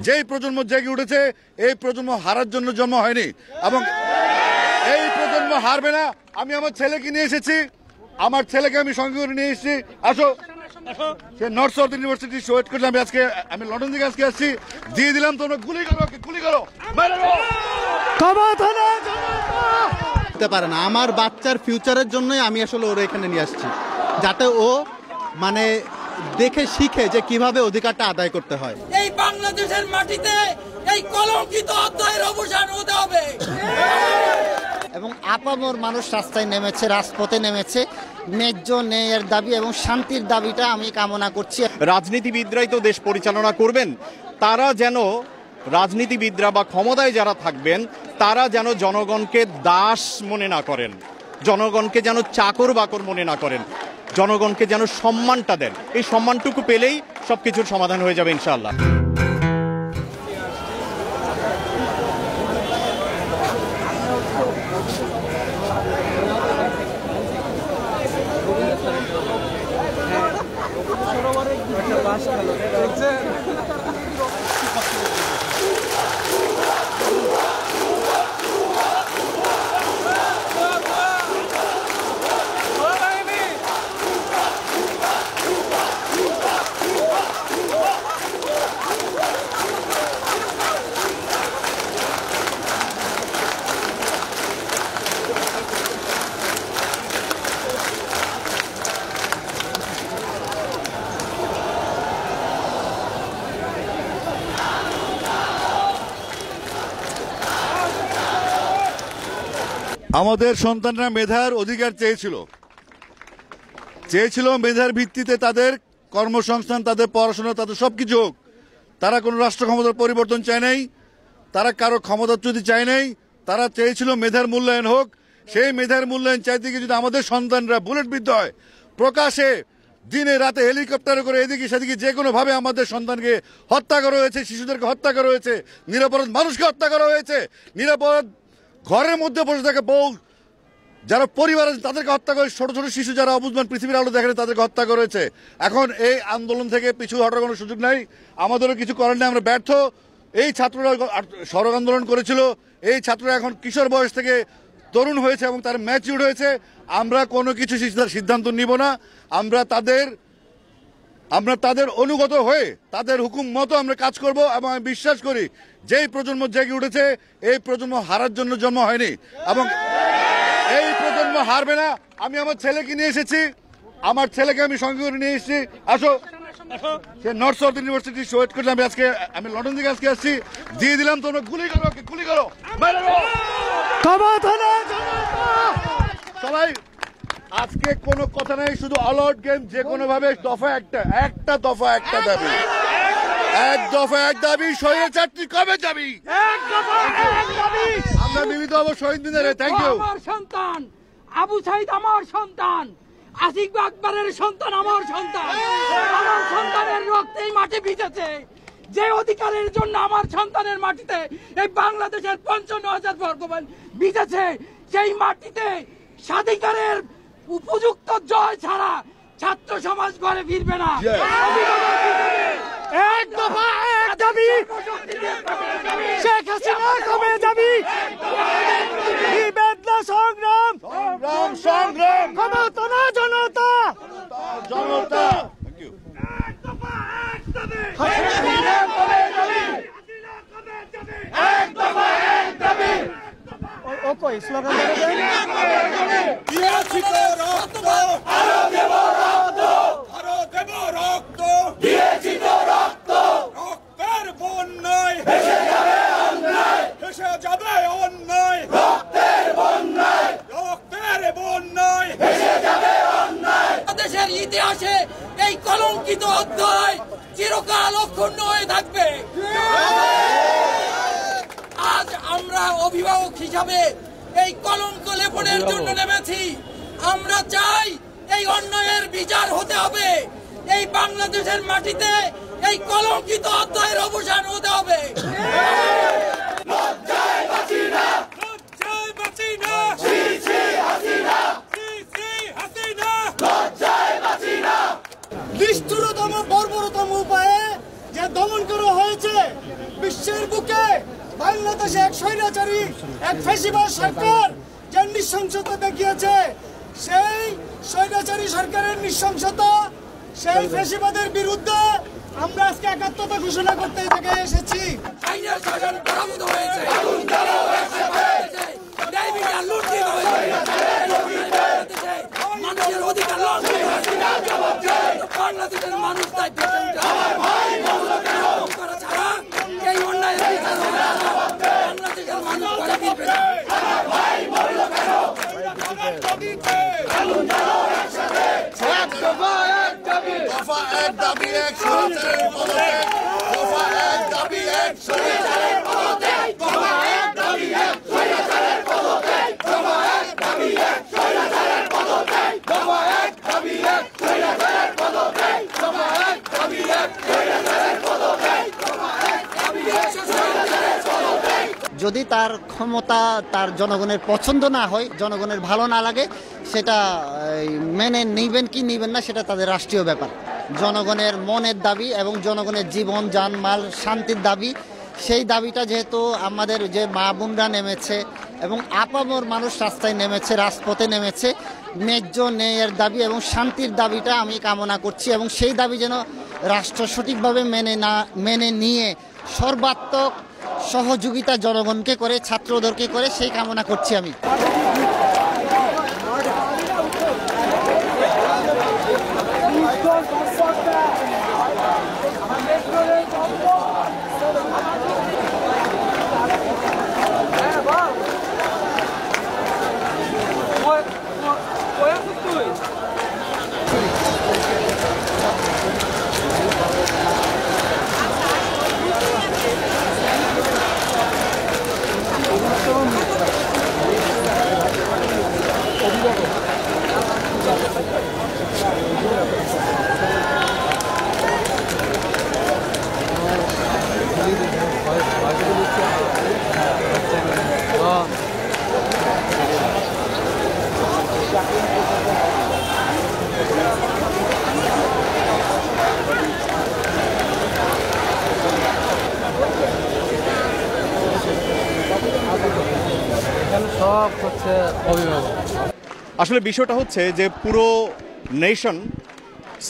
যেই প্রজন্ম জেগে উঠেছে এই প্রজন্ম হারার জন্য জন্ম হয়নি এবং এই প্রজন্ম হারবে না। আমি আমার ছেলেকে নিয়ে এসেছি, আমার ছেলেকে আমি সঙ্গে করে নিয়ে এসেছি। আসো, সে নর্থ সাউথ ইউনিভার্সিটি ওয়েট করলে আমি লন্ডন থেকে আজকে আসছি, দিয়ে দিলাম তোমরা গুলি করো, গুলি করো। পারে না, আমার বাচ্চার ফিউচারের জন্যই আমি আসলে ওর এখানে নিয়ে আসছি, যাতে ও মানে দেখে শিখে যে কিভাবে অধিকারটা আদায় করতে হয়। এই বাংলাদেশের মাটিতে এই কলঙ্কিত অধ্যায়ের অবসান হতে হবে এবং আপামর মানুষ রাস্তায় নেমেছে, রাজপথে নেমেছে ন্যায্য ন্যায়ের দাবি এবং শান্তির দাবিটা আমি কামনা করছি। রাজনীতিবিদরাই তো দেশ পরিচালনা করবেন, তারা যেন রাজনীতিবিদরা বা ক্ষমতায় যারা থাকবেন তারা যেন জনগণকে দাস মনে না করেন, জনগণকে যেন চাকর বাকর মনে না করেন, জনগণকে যেন সম্মানটা দেন। এই সম্মানটুকু পেলেই সবকিছুর সমাধান হয়ে যাবে ইনশাআল্লাহ। আমাদের সন্তানরা মেধার অধিকার চেয়েছিল মেধার ভিত্তিতে তাদের কর্মসংস্থান, তাদের পড়াশোনা, তাদের সবকিছু হোক। তারা কোনো রাষ্ট্র ক্ষমতার পরিবর্তন চায় নাই, তারা কারো ক্ষমতাচ্যুতি চায় নাই, তারা চেয়েছিল মেধার মূল্যায়ন হোক। সেই মেধার মূল্যায়ন চাইতে গিয়ে যদি আমাদের সন্তানরা বুলেটবিদ্ধ হয়, প্রকাশে দিনে রাতে হেলিকপ্টারে করে এদিকে সেদিকে যে কোনোভাবে আমাদের সন্তানকে হত্যা করা হয়েছে, শিশুদেরকে হত্যা করা হয়েছে, নিরাপরাধ মানুষকে হত্যা করা হয়েছে, নিরাপরাধ ঘরের মধ্যে বসে থাকে বউ যারা পরিবার আছে তাদেরকে হত্যা করে, ছোট ছোট শিশু যারা অবুঝমান পৃথিবীর আলো দেখে তাদেরকে হত্যা করেছে। এখন এই আন্দোলন থেকে পিছু হটার কোনো সুযোগ নাই, আমাদেরও কিছু করার নেই, আমরা ব্যর্থ। এই ছাত্ররা সড়ক আন্দোলন করেছিল, এই ছাত্ররা এখন কিশোর বয়স থেকে তরুণ হয়েছে এবং তার ম্যাচিউর হয়েছে। আমরা কোনো কিছু সিদ্ধান্ত নিব না, আমরা তাদের অনুগত হয়ে তাদের হুকুম মতো আমরা কাজ করব এবং আমি বিশ্বাস করি যেই প্রজন্ম জেগে উঠেছে এই প্রজন্ম হারার জন্য জন্ম হয়নি এবং এই প্রজন্ম হারবে না। আমি আমার ছেলেকে নিয়ে এসেছি, আমার ছেলেকে আমি সঙ্গে করে নিয়ে এসেছি। আসো, সে নর্থ সাউথ ইউনিভার্সিটি ওয়েট করলে আমি লন্ডন থেকে আজকে আসছি, দিয়ে দিলাম তোমরা গুলি করো, গুলি করো। সবাই আজকে কোনো কথা নাই, শুধু অল আউট গেম, যে কোনো ভাবে দফা একটা দফা একটা দাবি, এক দফা এক দাবি, স্বৈরাচারটি কবে যাবি? আমরা মিলিত হবো শহীদ মিনারে। Thank you. আমার সন্তান আবু সাইদ, আমার সন্তান আসিফ আকবরের সন্তান, আমার সন্তান, আমার সন্তানের রক্তেই মাটি ভিজেছে। যে অধিকারের জন্য আমার সন্তানের মাটিতে এই বাংলাদেশের 55,000 বর্গমাইল ভিজেছে, সেই মাটিতে স্বাধিকারের উপযুক্ত জয় ছাড়া ছাত্র সমাজ ঘরে ফিরবে না। এক দফা এক দাবি, শেখ হাসিনা কবে যাবি? বিবেদনা সংগ্রাম, সংগ্রাম, ক্ষমতা না জনতা, জনতা। এক দফা এক দাবি, হাসিনা কবে যাবি? এক দফা এক দাবি। ও কই স্লোগান দেবেন? দিয়েছি তো রক্ত, আরো দেব রক্ত, আরো দেব রক্ত, দিয়েছি তো রক্ত। রক্তের বন্যায় ভেসে যাবে অন্যায়, ভেসে যাবে অন্যায়। রক্তের বন্যায়, রক্তের বন্যায় ভেসে যাবে অন্যায়। দেশের ইতিহাসে এই কলঙ্কিত অধ্যায় চিরকাল অক্ষুণ্ণ হয়ে থাকবে। আজ আমরা অভিভাবক হিসাবে এই কলঙ্ক লেপনের জন্য নেমেছি। আমরা চাই এই অন্যায়ের বিচার হতে হবে, এই বাংলাদেশের মাটিতে এই কলঙ্কিত অধ্যায়ের অবসান হতে হবে। লজ্জায় বাঁচি না, লজ্জায় বাঁচি না, ছি ছি হাসিনা, ছি ছি হাসিনা, লজ্জায় বাঁচি না। নিষ্ঠুরতম বর্বরতম উপায়ে যে দমন করা হয়েছে বিশ্বের বুকে বাংলাদেশে এক স্বৈরাচারী এক ফ্যাসিবাদ সরকার যে নৃশংসতা দেখিয়েছে, সেই স্বৈরাচারী সরকারের নৃশংসতা, সেই ফ্যাসিবাদের বিরুদ্ধে আমরা আজকে একাত্মতা ঘোষণা করতে এই জায়গায় এসেছি। আইনের শাসন পরাভূত হয়েছে, ডাইবিটার লুণ্ঠিত হয়েছে, মানুষের অধিকার লঙ্ঘন হয়েছে। বাংলাদেশের মানুষ তাই করা ছাড়া এই অন্যায় বাংলাদেশের মানুষ করে দিবে না। দফা এক দাবি এক স্বৈরাচারের পদত্যাগ, দফা এক দাবি এক স্বৈরাচারের পদত্যাগ, দফা এক দাবি এক স্বৈরাচারের পদত্যাগ, দফা এক দাবি এক স্বৈরাচারের পদত্যাগ, দফা এক দাবি এক স্বৈরাচারের পদত্যাগ, দফা এক দাবি এক স্বৈরাচারের পদত্যাগ, দফা এক দাবি এক স্বৈরাচারের পদত্যাগ। যদি তার ক্ষমতা তার জনগণের পছন্দ না হয়, জনগণের ভালো না লাগে, সেটা মেনে নিবেন কি নিবেন না সেটা তাদের রাষ্ট্রীয় ব্যাপার। জনগণের মনের দাবি এবং জনগণের জীবন জানমাল শান্তির দাবি, সেই দাবিটা যেহেতু আমাদের যে মা বোনরা নেমেছে এবং আপামর মানুষ রাস্তায় নেমেছে, রাজপথে নেমেছে, ন্যায্য ন্যায়ের দাবি এবং শান্তির দাবিটা আমি কামনা করছি এবং সেই দাবি যেন রাষ্ট্র সঠিকভাবে মেনে নিয়ে সর্বাত্মক সহযোগিতা জনগণকে করে, ছাত্রদেরকে করে, সেই কামনা করছি আমি। আসলে বিষয়টা হচ্ছে যে পুরো নেশন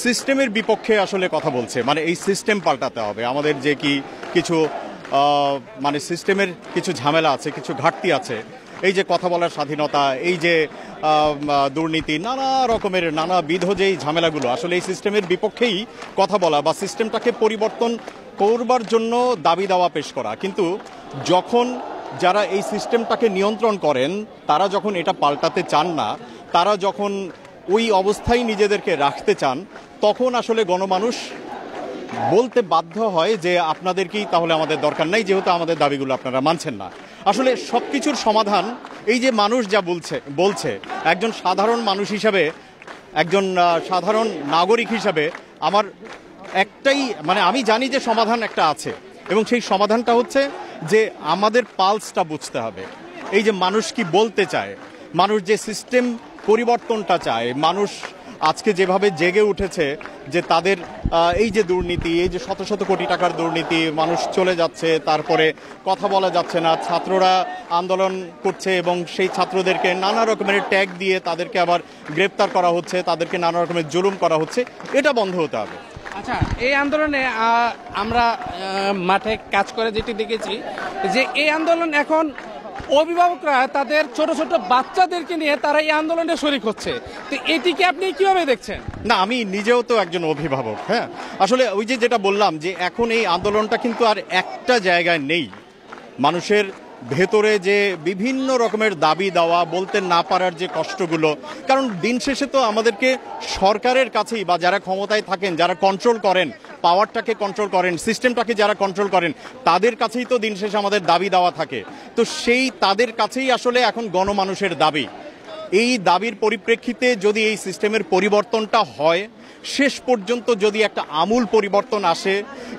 সিস্টেমের বিপক্ষে আসলে কথা বলছে, মানে এই সিস্টেম পাল্টাতে হবে। আমাদের যে কিছু মানে সিস্টেমের কিছু ঝামেলা আছে, কিছু ঘাটতি আছে, এই যে কথা বলার স্বাধীনতা, এই যে দুর্নীতি, নানা রকমের নানাবিধ যেই ঝামেলাগুলো, আসলে এই সিস্টেমের বিপক্ষেই কথা বলা বা সিস্টেমটাকে পরিবর্তন করবার জন্য দাবি দাওয়া পেশ করা। কিন্তু যখন যারা এই সিস্টেমটাকে নিয়ন্ত্রণ করেন তারা যখন এটা পাল্টাতে চান না, তারা যখন ওই অবস্থায় নিজেদেরকে রাখতে চান, তখন আসলে গণমানুষ বলতে বাধ্য হয় যে আপনাদেরকেই তাহলে আমাদের দরকার নাই, যেহেতু আমাদের দাবিগুলো আপনারা মানছেন না। আসলে সব কিছুর সমাধান এই যে মানুষ যা বলছে একজন সাধারণ মানুষ হিসাবে, একজন সাধারণ নাগরিক হিসাবে আমার একটাই, মানে আমি জানি যে সমাধান একটা আছে, এবং সেই সমাধানটা হচ্ছে যে আমাদের পালসটা বুঝতে হবে। এই যে মানুষ কি বলতে চায়, মানুষ যে সিস্টেম পরিবর্তনটা চায়, মানুষ আজকে যেভাবে জেগে উঠেছে যে তাদের এই যে দুর্নীতি, এই যে শত শত কোটি টাকার দুর্নীতি, মানুষ চলে যাচ্ছে, তারপরে কথা বলা যাচ্ছে না, ছাত্ররা আন্দোলন করছে এবং সেই ছাত্রদেরকে নানা রকমের ট্যাগ দিয়ে তাদেরকে আবার গ্রেপ্তার করা হচ্ছে, তাদেরকে নানা রকমের জুলুম করা হচ্ছে, এটা বন্ধ হতে হবে। আচ্ছা, এই আন্দোলনে আমরা মাঠে কাজ করে যেটি দেখেছি যে এই আন্দোলন এখন অভিভাবকরা তাদের ছোট ছোট বাচ্চাদেরকে নিয়ে তারা এই আন্দোলনে শরিক হচ্ছে, তো এটিকে আপনি কিভাবে দেখছেন? না, আমি নিজেও তো একজন অভিভাবক। হ্যাঁ, আসলে ওই যে যেটা বললাম যে এখন এই আন্দোলনটা কিন্তু আর একটা জায়গায় নেই। মানুষের ভেতরে যে বিভিন্ন রকমের দাবি দেওয়া, বলতে না পারার যে কষ্টগুলো, কারণ দিন শেষে তো আমাদেরকে সরকারের কাছেই বা যারা ক্ষমতায় থাকেন, যারা কন্ট্রোল করেন, পাওয়ারটাকে কন্ট্রোল করেন, সিস্টেমটাকে যারা কন্ট্রোল করেন, তাদের কাছেই তো দিন শেষে আমাদের দাবি দেওয়া থাকে। তো সেই তাদের কাছেই আসলে এখন গণমানুষের দাবি। এই দাবির পরিপ্রেক্ষিতে যদি এই সিস্টেমের পরিবর্তনটা হয়, শেষ পর্যন্ত যদি একটা আমূল পরিবর্তন আসে,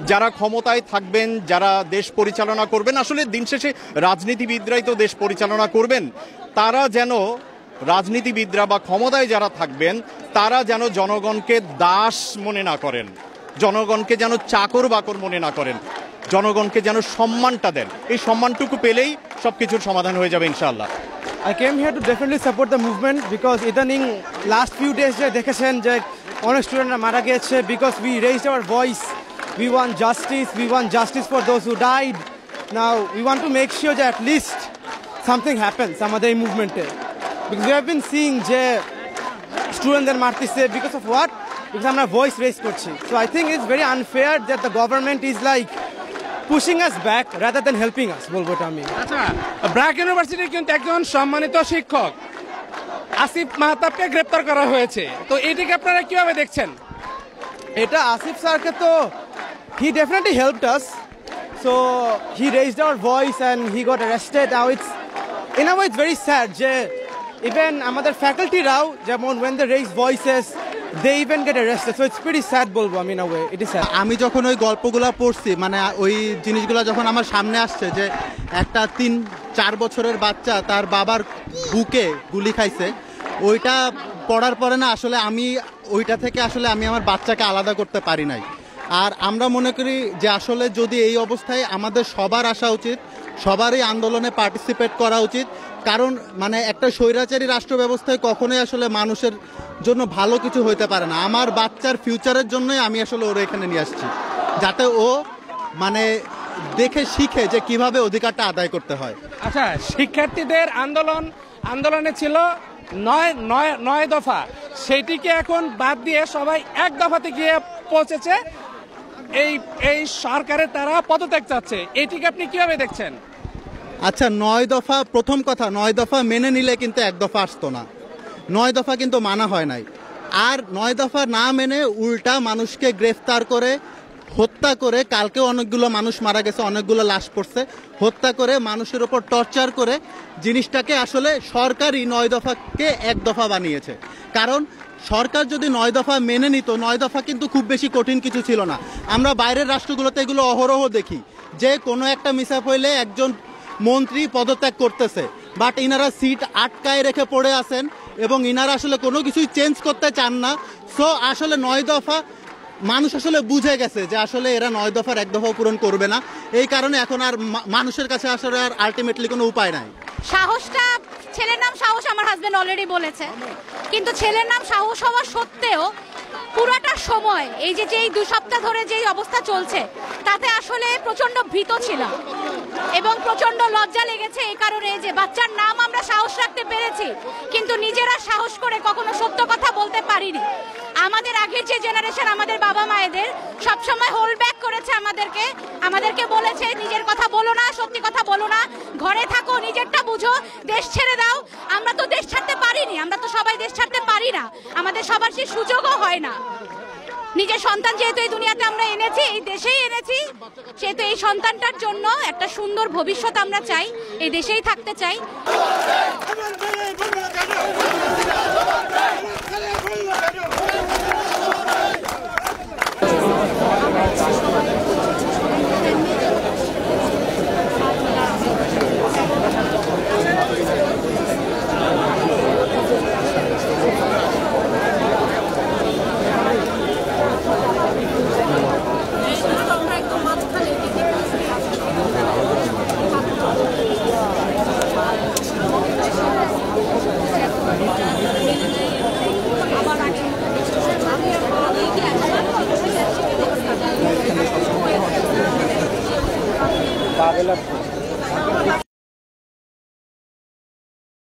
যারা ক্ষমতায় থাকবেন, যারা দেশ পরিচালনা করবেন, আসলে দিন শেষে রাজনীতিবিদরাই তো দেশ পরিচালনা করবেন, তারা যেন, রাজনীতিবিদরা বা ক্ষমতায় যারা থাকবেন, তারা যেন জনগণকে দাস মনে না করেন, জনগণকে যেন চাকর বাকর মনে না করেন। জনগণকে যেন সম্মানটা দেন, এই সম্মানটুকু পেলেই সবকিছুর সমাধান হয়ে যাবে ইনশাআল্লাহ। I came here to definitely support the movement because ইদানিং last few days যে দেখেছেন যে অনেক স্টুডেন্টরা মারা গেছে because we raised our voice. We want justice for those who died. Now we want to make sure that at least something happens আমাদের এই মুভমেন্টে, because we have been seeing যে স্টুডেন্টদের মারতেছে because of what? Because আমরা voice raise করছি. So I think it's very unfair that the government is like pushing us back rather than helping us, বলবো এটা আমি। আচ্ছা, ব্র্যাক ইউনিভার্সিটির কিন্তু একজন সম্মানিত শিক্ষক আসিফ মাহতাবকে গ্রেপ্তার করা হয়েছে, তো এটিকে আপনারা কিভাবে দেখছেন? এটা আসিফ স্যারকে তো he definitely helped us, so he raised our voice and he got arrested. Now it's in a way it's very sad যে even আমাদের ফ্যাকাল্টিরাও যেমন when they raise voices they even get arrested, so it's pretty sad বলবো আমি। in a way it is sad. আমি যখন ওই গল্পগুলো পড়ছি, মানে ওই জিনিসগুলো যখন আমার সামনে আসছে যে একটা 3-4 বছরের বাচ্চা তার বাবার বুকে গুলি খাইছে, ওইটা পড়ার পরে না আসলে আমি ওইটা থেকে আসলে আমি আমার বাচ্চাকে আলাদা করতে পারি নাই। আর আমরা মনে করি যে আসলে যদি এই অবস্থায় আমাদের সবার আসা উচিত, সবারই আন্দোলনে পার্টিসিপেট করা উচিত, কারণ মানে একটা স্বৈরাচারী রাষ্ট্র ব্যবস্থায় কখনোই আসলে মানুষের জন্য ভালো কিছু হইতে পারে না। আমার বাচ্চার ফিউচারের জন্যই আমি আসলে ওর এখানে নিয়ে আসছি, যাতে ও মানে দেখে শিখে যে কিভাবে অধিকারটা আদায় করতে হয়। আচ্ছা, শিক্ষার্থীদের আন্দোলনে ছিল 9 দফা, সেইটিকে এখন বাদ দিয়ে সবাই 1 দফাতে গিয়ে পৌঁছেছে। এই সরকারের তারা পদত্যাগ চাচ্ছে, এটিকে আপনি কিভাবে দেখছেন? আচ্ছা, 9 দফা, প্রথম কথা 9 দফা মেনে নিলে কিন্তু 1 দফা আসতো না। 9 দফা কিন্তু মানা হয় নাই। আর 9 দফা না মেনে উল্টা মানুষকে গ্রেফতার করে হত্যা করে, কালকেও অনেকগুলো মানুষ মারা গেছে, অনেকগুলো লাশ পড়ছে, হত্যা করে মানুষের ওপর টর্চার করে জিনিসটাকে আসলে সরকারই 9 দফাকে 1 দফা বানিয়েছে। কারণ সরকার যদি 9 দফা মেনে নিত, 9 দফা কিন্তু খুব বেশি কঠিন কিছু ছিল না। আমরা বাইরের রাষ্ট্রগুলোতে এগুলো অহরহ দেখি যে কোনো একটা মিসআপ হইলে একজন মন্ত্রী পদত্যাগ করতেছে, বাট ইনারা সিট আটকায় রেখে পড়ে আছেন এবং ইনারা আসলে কোনো কিছুই চেঞ্জ করতে চান না। সো আসলে 9 দফা মানুষ আসলে বুঝে গেছে যে আসলে এরা 9 দফার 1 দফাও পূরণ করবে না। এই কারণে এখন আর মানুষের কাছে আসলে আর আলটিমেটলি কোনো উপায় নাই। সাহসটা, ছেলের নাম সাহস আমার হাজবেন্ড অলরেডি বলেছে, কিন্তু ছেলের নাম সাহস হওয়া সত্ত্বেও পুরাটা সময় এই যে 2 সপ্তাহ ধরে যেই অবস্থা চলছে তাতে আসলে প্রচন্ড ভীত ছিলাম এবং প্রচন্ড লজ্জা লেগেছে। এই কারণে যে বাচ্চার নাম আমরা সাহস রাখতে পেরেছি, কিন্তু নিজেরা সাহস করে কখনো সত্য কথা বলতে পারিনি। আমাদের আগের যে জেনারেশন, আমাদের বাবা মায়েদের সবসময় হোল্ড ব্যাক করেছে, আমাদেরকে বলেছে নিজের কথা বলো না, সত্যি কথা বলো না, ঘরে থাকো, নিজেরটা বুঝো, দেশ ছেড়ে দাও। আমরা তো দেশ ছাড়তে পারিনি, আমরা তো সবাই দেশ ছাড়তে পারি না, আমাদের সবার সেই সুযোগও হয় না। নিজের সন্তান যেহেতু এই দুনিয়াতে আমরা এনেছি, এই দেশেই এনেছি, সেহেতু এই সন্তানটার জন্য একটা সুন্দর ভবিষ্যৎ আমরা চাই, এই দেশেই থাকতে চাই। Babylon.